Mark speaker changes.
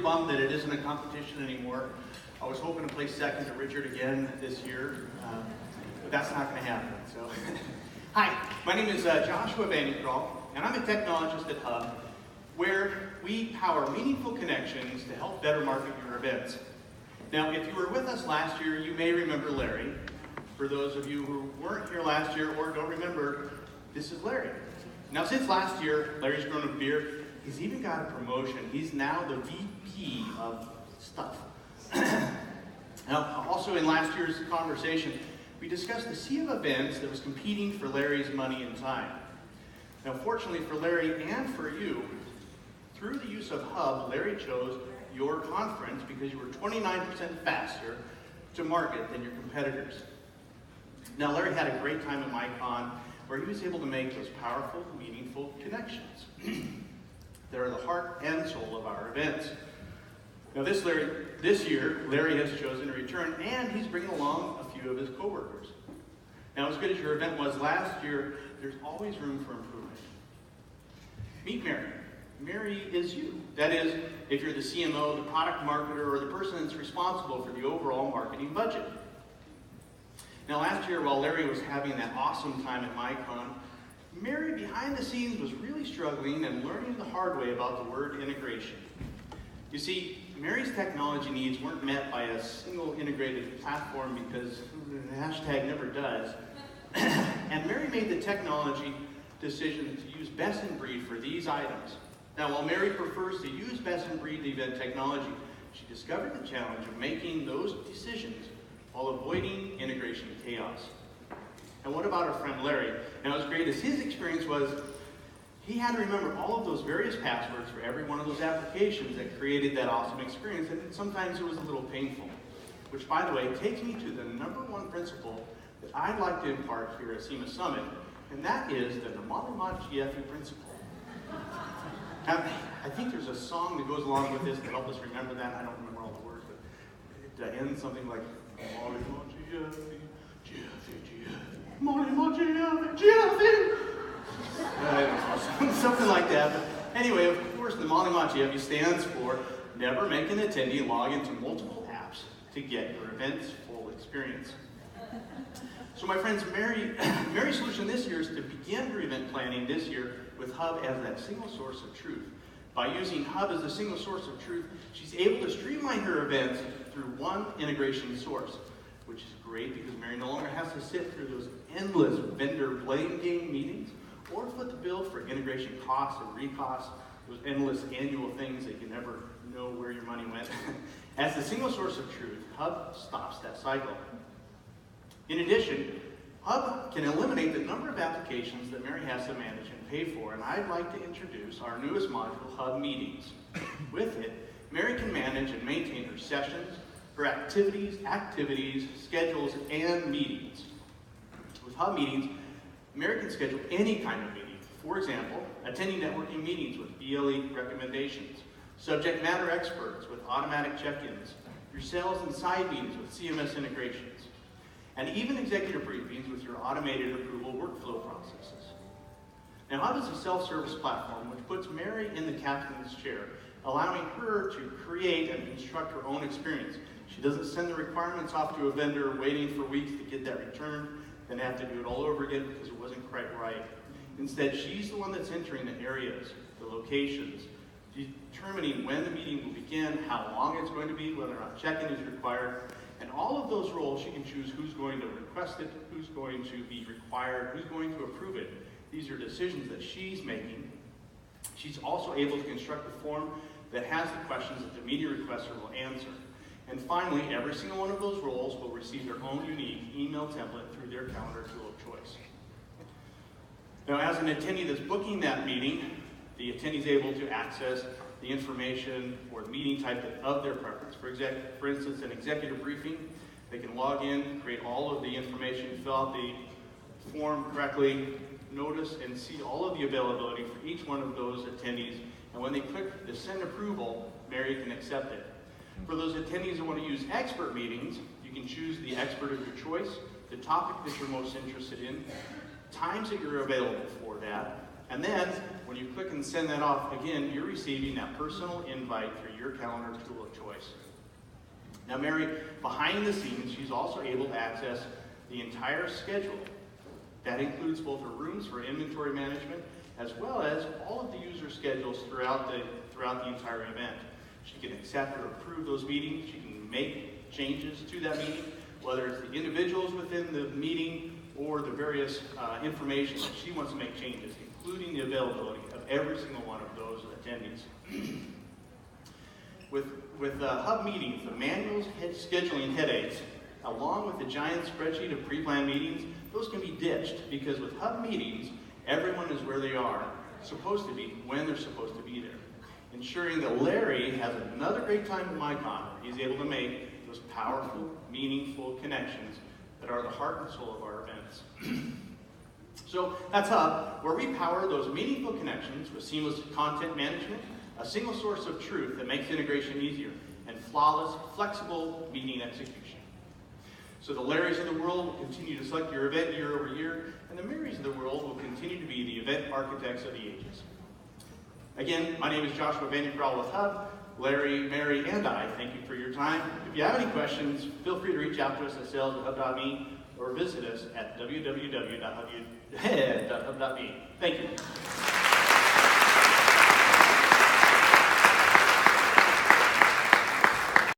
Speaker 1: bummed that it isn't a competition anymore. I was hoping to place second to Richard again this year, but that's not going to happen. So, hi, my name is Joshua Vandekraal, and I'm a technologist at Hubb, where we power meaningful connections to help better market your events. Now, if you were with us last year, you may remember Larry. For those of you who weren't here last year or don't remember, this is Larry. Now, since last year, Larry's grown a beard. He's even got a promotion. He's now the VP of stuff. Now, also in last year's conversation, we discussed the sea of events that was competing for Larry's money and time. Now, fortunately for Larry and for you, through the use of Hubb, Larry chose your conference because you were 29% faster to market than your competitors. Now, Larry had a great time at MyCon where he was able to make those powerful, meaningful connections. They're the heart and soul of our events. Now, this year, Larry has chosen to return, and he's bringing along a few of his coworkers. Now, as good as your event was last year, there's always room for improvement. Meet Mary. Mary is you. That is, if you're the CMO, the product marketer, or the person that's responsible for the overall marketing budget. Now, last year, while Larry was having that awesome time at MyCon, Mary, behind the scenes, was really struggling and learning the hard way about the word integration. You see, Mary's technology needs weren't met by a single integrated platform because the hashtag never does. And Mary made the technology decision to use best in breed for these items. Now, while Mary prefers to use best in breed event technology, she discovered the challenge of making those decisions while avoiding integration chaos. And what about our friend Larry? Now, as great as his experience was, he had to remember all of those various passwords for every one of those applications that created that awesome experience, and sometimes it was a little painful. Which, by the way, takes me to the #1 principle that I'd like to impart here at CEMA Summit, and that is the Namalimat GFE principle. Now, I think there's a song that goes along with this to help us remember that. I don't remember all the words, but it ends something like Namalimat GFE, GFE, GFE, Namalimat GFE, GFE. Something like that. But anyway, of course, the Namalimat GFE stands for Never Make an Attendee Log into Multiple Apps to Get Your Event's Full Experience. So my friends, Mary's solution this year is to begin her event planning this year with Hubb as that single source of truth. By using Hubb as a single source of truth, she's able to streamline her events through one integration source, which is great because Mary no longer has to sit through those endless vendor blame game meetings or foot the bill for integration costs and recosts, those endless annual things that you never know where your money went. As the single source of truth, Hubb stops that cycle. In addition, Hubb can eliminate the number of applications that Mary has to manage and pay for, and I'd like to introduce our newest module, Hubb Meetings. With it, Mary can manage and maintain her sessions, her activities, schedules, and meetings. With Hubb Meetings, Mary can schedule any kind of meeting. For example, attending networking meetings with BLE recommendations, subject matter experts with automatic check-ins, your sales and side meetings with CMS integrations, and even executive briefings with your automated approval workflow processes. Now, Hubb is a self-service platform which puts Mary in the captain's chair, allowing her to create and construct her own experience. She doesn't send the requirements off to a vendor waiting for weeks to get that returned, then have to do it all over again because it wasn't quite right. Instead, she's the one that's entering the areas, the locations, determining when the meeting will begin, how long it's going to be, whether or not check-in is required, and all of those roles she can choose who's going to request it, who's going to be required, who's going to approve it. These are decisions that she's making. She's also able to construct a form that has the questions that the media requester will answer. And finally, every single one of those roles will receive their own unique email template through their calendar tool of choice. Now, as an attendee that's booking that meeting, the attendee is able to access the information or the meeting type of their preference. For instance, an executive briefing, they can log in, create all of the information, fill out the form correctly, notice and see all of the availability for each one of those attendees, and when they click the send approval, Mary can accept it. For those attendees who want to use expert meetings, you can choose the expert of your choice, the topic that you're most interested in, times that you're available for that, and then when you click and send that off, again, you're receiving that personal invite through your calendar tool of choice. Now Mary, behind the scenes, she's also able to access the entire schedule. That includes both her rooms for inventory management, as well as all of the user schedules throughout the entire event. She can accept or approve those meetings. She can make changes to that meeting, whether it's the individuals within the meeting or the various information that she wants to make changes, including the availability of every single one of those attendees. With Hubb meetings, the manuals, scheduling headaches, along with the giant spreadsheet of pre-planned meetings, those can be ditched, because with Hubb meetings, everyone is where they are supposed to be when they're supposed to be there, ensuring that Larry has another great time at MyCon. He's able to make those powerful, meaningful connections that are the heart and soul of our events. So that's Hubb, where we power those meaningful connections with seamless content management, a single source of truth that makes integration easier, and flawless, flexible meeting execution. So the Larrys of the world will continue to select your event year over year, and the Marys of the world will continue to be the event architects of the ages. Again, my name is Joshua Vandergraal with Hubb. Larry, Mary, and I thank you for your time. If you have any questions, feel free to reach out to us at sales@hubb.me or visit us at www.hubb.me. Thank you.